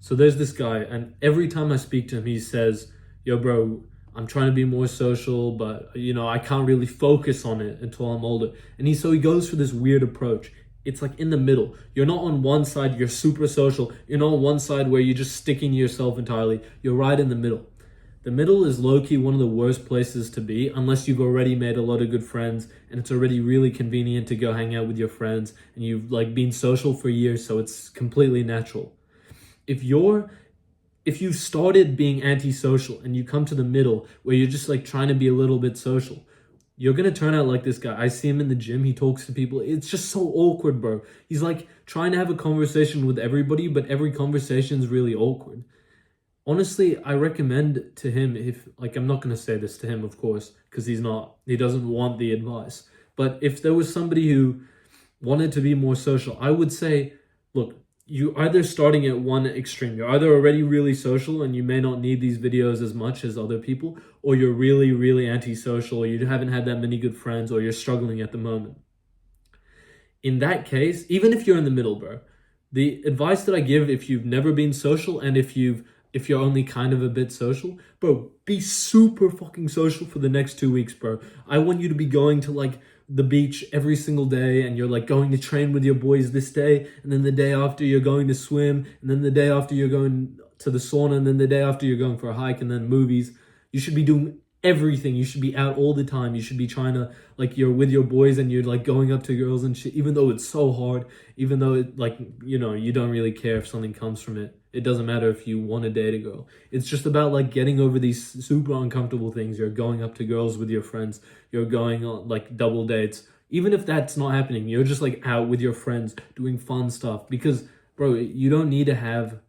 So there's this guy, and every time I speak to him, he says, "Yo, bro, I'm trying to be more social, but I can't really focus on it until I'm older." And he goes for this weird approach. It's like in the middle. You're not on one side, you're super social. You're not on one side where you're just sticking to yourself entirely. You're right in the middle. The middle is low-key one of the worst places to be unless you've already made a lot of good friends and it's already really convenient to go hang out with your friends and you've like been social for years, so it's completely natural. If you're if you started being antisocial and you come to the middle where you're just like trying to be a little bit social, you're gonna turn out like this guy. I see him in the gym, he talks to people. It's just so awkward, bro. He's like trying to have a conversation with everybody, but every conversation is really awkward. Honestly, I recommend to him, if like, I'm not going to say this to him, of course, because he doesn't want the advice. But if there was somebody who wanted to be more social, I would say, look, you either starting at one extreme, you're either already really social and you may not need these videos as much as other people, or you're really, really antisocial, or you haven't had that many good friends, or you're struggling at the moment. In that case, even if you're in the middle, bro, the advice that I give, if you've never been social and if you're only kind of a bit social, bro, be super fucking social for the next 2 weeks, bro. I want you to be going to like the beach every single day, and you're like going to train with your boys this day, and then the day after you're going to swim, and then the day after you're going to the sauna, and then the day after you're going for a hike, and then movies. You should be doing everything. You should be out all the time. You should be trying to, like, you're with your boys and you're like going up to girls and shit, even though it's so hard, even though it, like, you don't really care if something comes from it. It doesn't matter if you want to date a girl. It's just about like getting over these super uncomfortable things. You're going up to girls with your friends. You're going on like double dates. Even if that's not happening, you're just like out with your friends doing fun stuff. Because, bro, you don't need to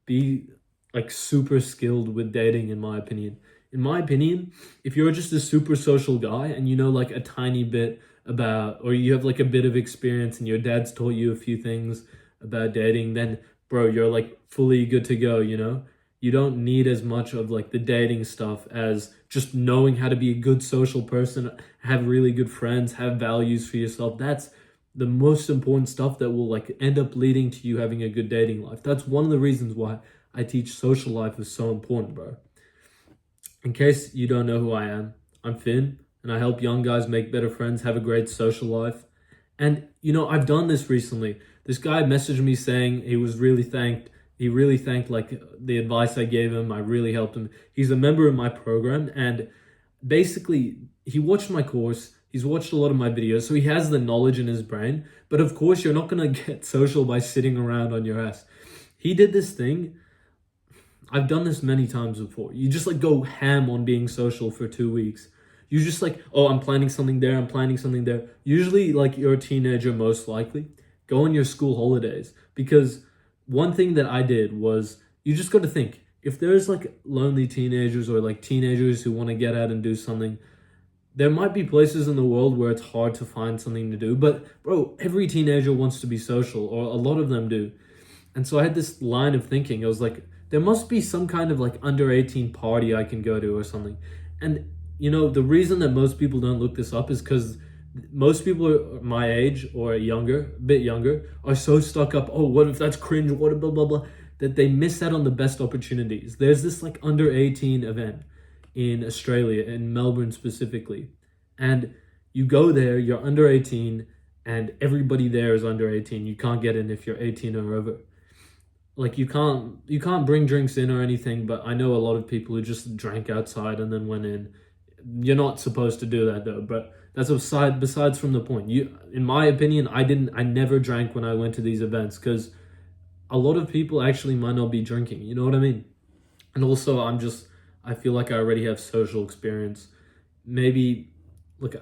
be like super skilled with dating, in my opinion. In my opinion, if you're just a super social guy and you know like a tiny bit about, or you have like a bit of experience and your dad's taught you a few things about dating, then bro, you're like fully good to go. You don't need as much of like the dating stuff as just knowing how to be a good social person, have really good friends, have values for yourself. That's the most important stuff that will like end up leading to you having a good dating life. That's one of the reasons why I teach social life is so important, bro. In case you don't know who I am, I'm Finn, and I help young guys make better friends, have a great social life. And I've done this recently. This guy messaged me saying he really thanked like the advice I gave him. I really helped him. He's a member of my program, and basically he watched my course. He's watched a lot of my videos, so he has the knowledge in his brain. But of course, you're not gonna get social by sitting around on your ass. He did this thing. I've done this many times before. You just like go ham on being social for 2 weeks. You just like, oh, I'm planning something there, I'm planning something there. Usually, like, you're a teenager, most likely. Go on your school holidays. Because one thing that I did was, you just got to think, if there's like lonely teenagers or like teenagers who want to get out and do something, there might be places in the world where it's hard to find something to do. But bro, every teenager wants to be social, or a lot of them do. And so I had this line of thinking. I was like, there must be some kind of like under 18 party I can go to or something. And the reason that most people don't look this up is because most people are my age or younger, a bit younger, are so stuck up, oh, what if that's cringe, what blah blah blah, that they miss out on the best opportunities. There's this like under 18 event in Australia, in Melbourne specifically. And you go there, you're under 18, and everybody there is under 18. You can't get in if you're 18 or over. Like, you can't bring drinks in or anything, but I know a lot of people who just drank outside and then went in. You're not supposed to do that though, but that's besides from the point. In my opinion, I never drank when I went to these events, because a lot of people actually might not be drinking, you know what I mean? And also, I feel like I already have social experience. Maybe, look,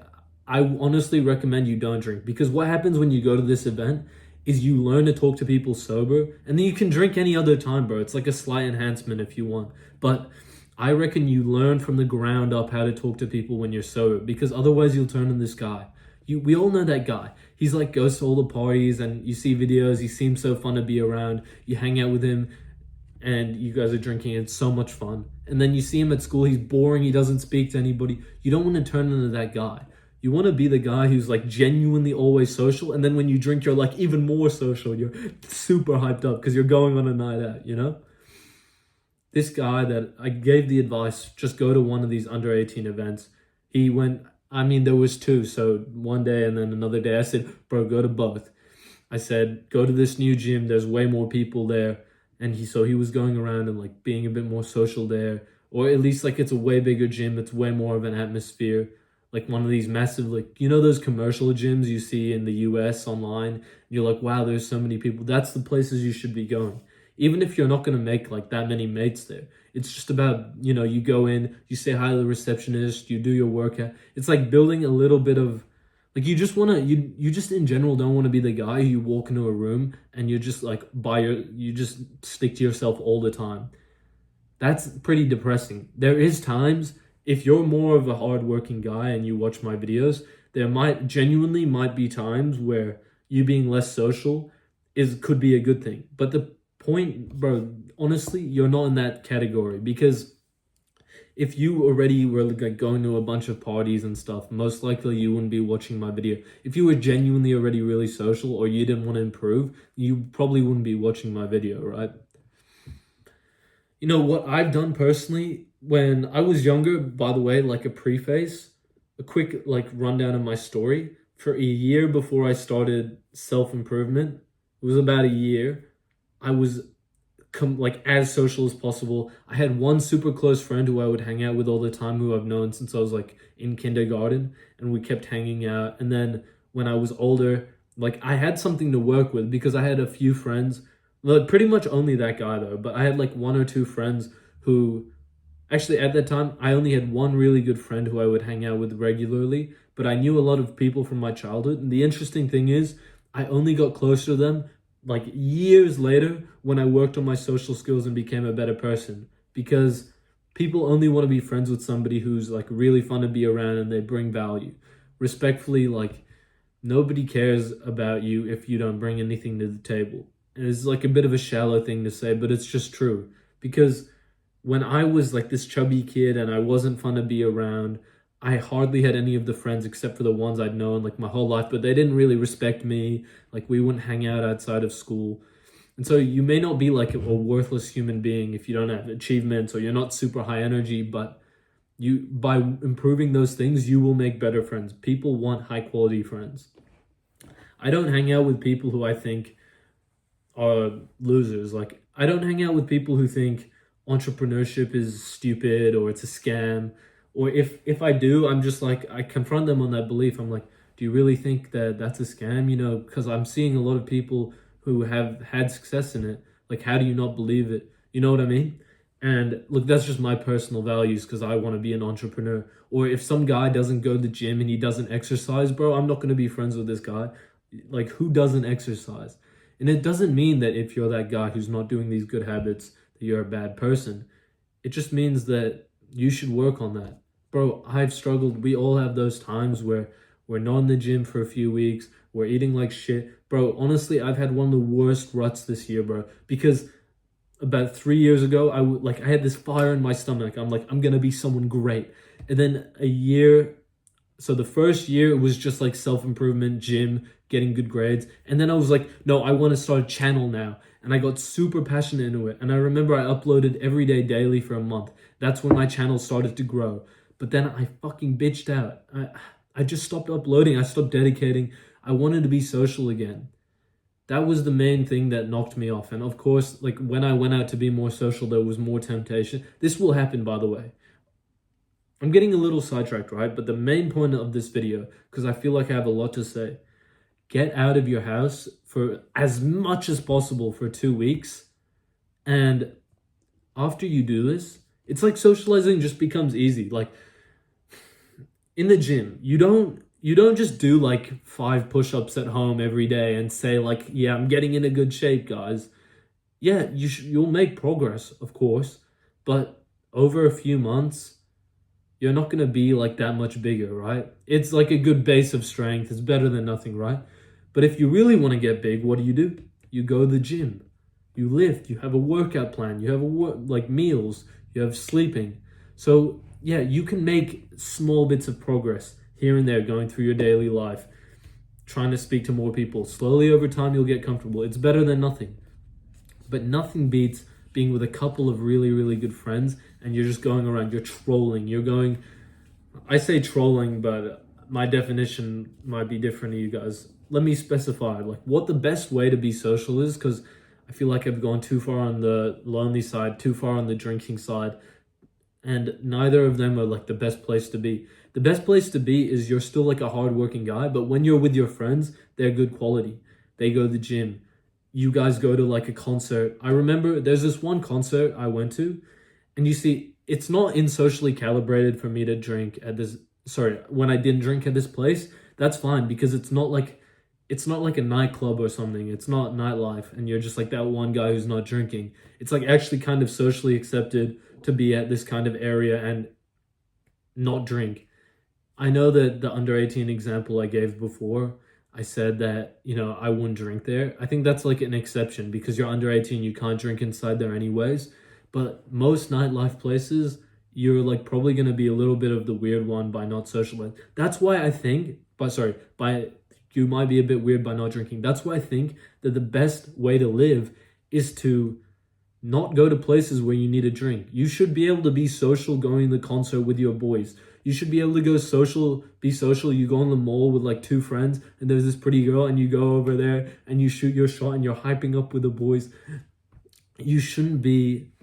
I honestly recommend you don't drink, because what happens when you go to this event is you learn to talk to people sober, and then you can drink any other time, bro. It's like a slight enhancement if you want. But I reckon you learn from the ground up how to talk to people when you're sober, because otherwise you'll turn into this guy. We all know that guy. He's like goes to all the parties, and you see videos. He seems so fun to be around. You hang out with him, and you guys are drinking. It's so much fun. And then you see him at school. He's boring. He doesn't speak to anybody. You don't want to turn into that guy. You want to be the guy who's like genuinely always social, and then when you drink, you're like even more social. You're super hyped up because you're going on a night out, you know? This guy that I gave the advice, just go to one of these under 18 events. He went, I mean, there was two. So one day and then another day, I said, bro, go to both. I said, go to this new gym. There's way more people there. And he was going around and like being a bit more social there, or at least like it's a way bigger gym. It's way more of an atmosphere, like one of these massive, like, you know, those commercial gyms you see in the US online. You're like, wow, there's so many people. That's the places you should be going. Even if you're not going to make like that many mates there, it's just about, you know, you go in, you say hi to the receptionist, you do your workout. It's like building a little bit of, like, you just want to, you just in general don't want to be the guy who you walk into a room and you're just like you just stick to yourself all the time. That's pretty depressing. There is times, if you're more of a hardworking guy and you watch my videos, there might be times where you being less social could be a good thing. But the point, bro, honestly, you're not in that category, because if you already were like going to a bunch of parties and stuff, most likely you wouldn't be watching my video. If you were genuinely already really social or you didn't want to improve, you probably wouldn't be watching my video, right? You know what I've done personally when I was younger, by the way, like a preface, a quick like rundown of my story. For a year before I started self-improvement, it was about a year, I was like as social as possible. I had one super close friend who I would hang out with all the time, who I've known since I was like in kindergarten, and we kept hanging out. And then when I was older, like I had something to work with because I had a few friends, like pretty much only that guy though, but I had like one or two friends who actually at that time I only had one really good friend who I would hang out with regularly, but I knew a lot of people from my childhood. And the interesting thing is I only got closer to them like years later when I worked on my social skills and became a better person, because people only want to be friends with somebody who's like really fun to be around and they bring value. Respectfully, like nobody cares about you if you don't bring anything to the table. And it's like a bit of a shallow thing to say, but it's just true. Because when I was like this chubby kid and I wasn't fun to be around, I hardly had any of the friends except for the ones I'd known like my whole life, but they didn't really respect me. Like we wouldn't hang out outside of school. And so you may not be like a worthless human being if you don't have achievements or you're not super high energy, but you, by improving those things, you will make better friends. People want high quality friends. I don't hang out with people who I think are losers. Like I don't hang out with people who think entrepreneurship is stupid or it's a scam. Or if I do, I'm just like, I confront them on that belief. I'm like, do you really think that that's a scam? You know, because I'm seeing a lot of people who have had success in it. Like, how do you not believe it? You know what I mean? And look, that's just my personal values because I want to be an entrepreneur. Or if some guy doesn't go to the gym and he doesn't exercise, bro, I'm not going to be friends with this guy. Like, who doesn't exercise? And it doesn't mean that if you're that guy who's not doing these good habits, that you're a bad person. It just means that you should work on that. Bro, I've struggled. We all have those times where we're not in the gym for a few weeks. We're eating like shit. Bro, honestly, I've had one of the worst ruts this year, bro. Because about 3 years ago, I had this fire in my stomach. I'm like, I'm going to be someone great. And then a year, so the first year, it was just like self-improvement, gym, getting good grades. And then I was like, no, I want to start a channel now. And I got super passionate into it. And I remember I uploaded every day daily for a month. That's when my channel started to grow. But then I fucking bitched out. I just stopped uploading. I stopped dedicating. I wanted to be social again. That was the main thing that knocked me off. And of course, like when I went out to be more social, there was more temptation. This will happen, by the way. I'm getting a little sidetracked, right? But the main point of this video, because I feel like I have a lot to say, get out of your house for as much as possible for 2 weeks. And after you do this, it's like socializing just becomes easy. Like in the gym, you don't just do like 5 push-ups at home every day and say like, yeah, I'm getting in a good shape, guys. Yeah, you'll make progress, of course, but over a few months, you're not going to be like that much bigger, right? It's like a good base of strength. It's better than nothing, right? But if you really want to get big, what do? You go to the gym. You lift. You have a workout plan. You have like meals. You have sleeping. So yeah, you can make small bits of progress here and there, going through your daily life, trying to speak to more people. Slowly over time, you'll get comfortable. It's better than nothing. But nothing beats being with a couple of really, really good friends and you're just going around, you're trolling. I say trolling, but my definition might be different to you guys. Let me specify like what the best way to be social is, because I feel like I've gone too far on the lonely side, too far on the drinking side, and neither of them are like the best place to be. The best place to be is you're still like a hardworking guy, but when you're with your friends, they're good quality. They go to the gym. You guys go to like a concert. I remember there's this one concert I went to, and you see, it's not in socially calibrated for me to drink at this. Sorry, when I didn't drink at this place, that's fine because it's not like a nightclub or something. It's not nightlife, and you're just like that one guy who's not drinking. It's like actually kind of socially accepted to be at this kind of area and not drink. I know that the under 18 example I gave before, I said that, I wouldn't drink there. I think that's like an exception because you're under 18, you can't drink inside there anyways. But most nightlife places, you're like probably going to be a little bit of the weird one by not socializing. That's why I think, you might be a bit weird by not drinking. That's why I think that the best way to live is to not go to places where you need a drink. You should be able to be social going to the concert with your boys. You should be able to be social. You go on the mall with like two friends and there's this pretty girl and you go over there and you shoot your shot and you're hyping up with the boys. You shouldn't be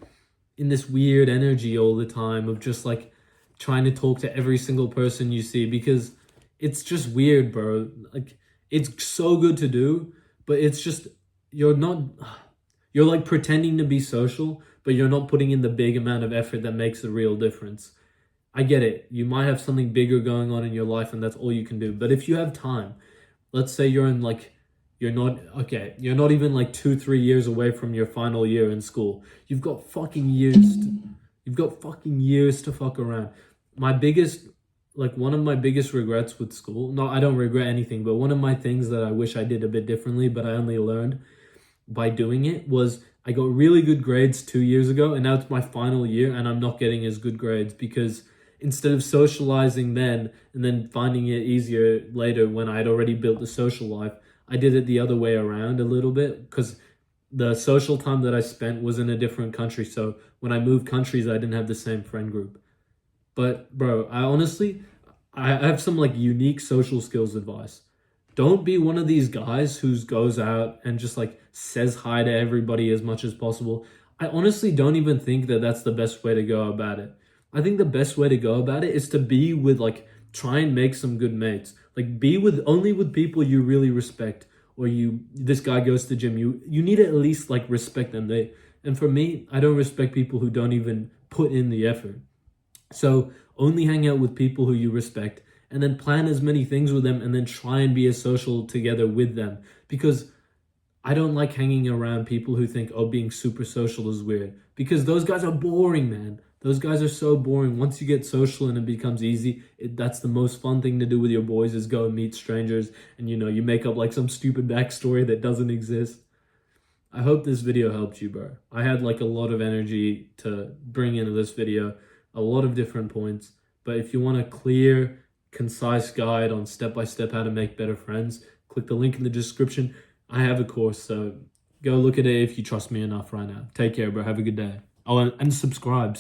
in this weird energy all the time of just like trying to talk to every single person you see, because it's just weird, bro. Like, it's so good to do, but it's just, you're like pretending to be social, but you're not putting in the big amount of effort that makes a real difference. I get it. You might have something bigger going on in your life and that's all you can do. But if you have time, let's say you're not even like 2-3 years away from your final year in school. You've got fucking years to fuck around. One of my biggest regrets with school, no, I don't regret anything, but one of my things that I wish I did a bit differently, but I only learned by doing it, was I got really good grades 2 years ago, and now it's my final year, and I'm not getting as good grades because instead of socializing then and then finding it easier later when I'd already built the social life, I did it the other way around a little bit because the social time that I spent was in a different country. So when I moved countries, I didn't have the same friend group. But bro, I have some like unique social skills advice. Don't be one of these guys who goes out and just like says hi to everybody as much as possible. I honestly don't even think that that's the best way to go about it. I think the best way to go about it is to be with try and make some good mates. Like be with only with people you really respect, or this guy goes to the gym. You need to at least like respect them. And for me, I don't respect people who don't even put in the effort. So only hang out with people who you respect and then plan as many things with them and then try and be as social together with them. Because I don't like hanging around people who think, being super social is weird. Because those guys are boring, man. Those guys are so boring. Once you get social and it becomes easy, that's the most fun thing to do with your boys is go and meet strangers and you make up like some stupid backstory that doesn't exist. I hope this video helped you, bro. I had like a lot of energy to bring into this video, a lot of different points. But if you want a clear, concise guide on step-by-step how to make better friends, click the link in the description. I have a course, so go look at it if you trust me enough right now. Take care, bro. Have a good day. Oh, and subscribe.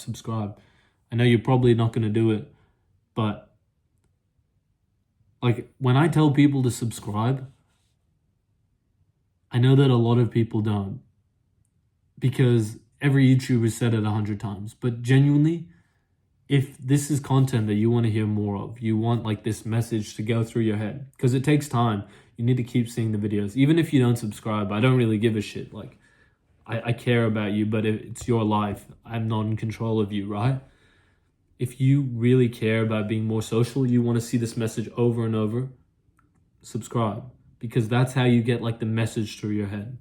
I know you're probably not going to do it, but like when I tell people to subscribe, I know that a lot of people don't because every YouTuber said it 100 times, but genuinely, if this is content that you want to hear more of, you want like this message to go through your head, because it takes time. You need to keep seeing the videos. Even if you don't subscribe, I don't really give a shit. Like, I care about you, but it's your life. I'm not in control of you, right? If you really care about being more social, you want to see this message over and over, subscribe. Because that's how you get like the message through your head.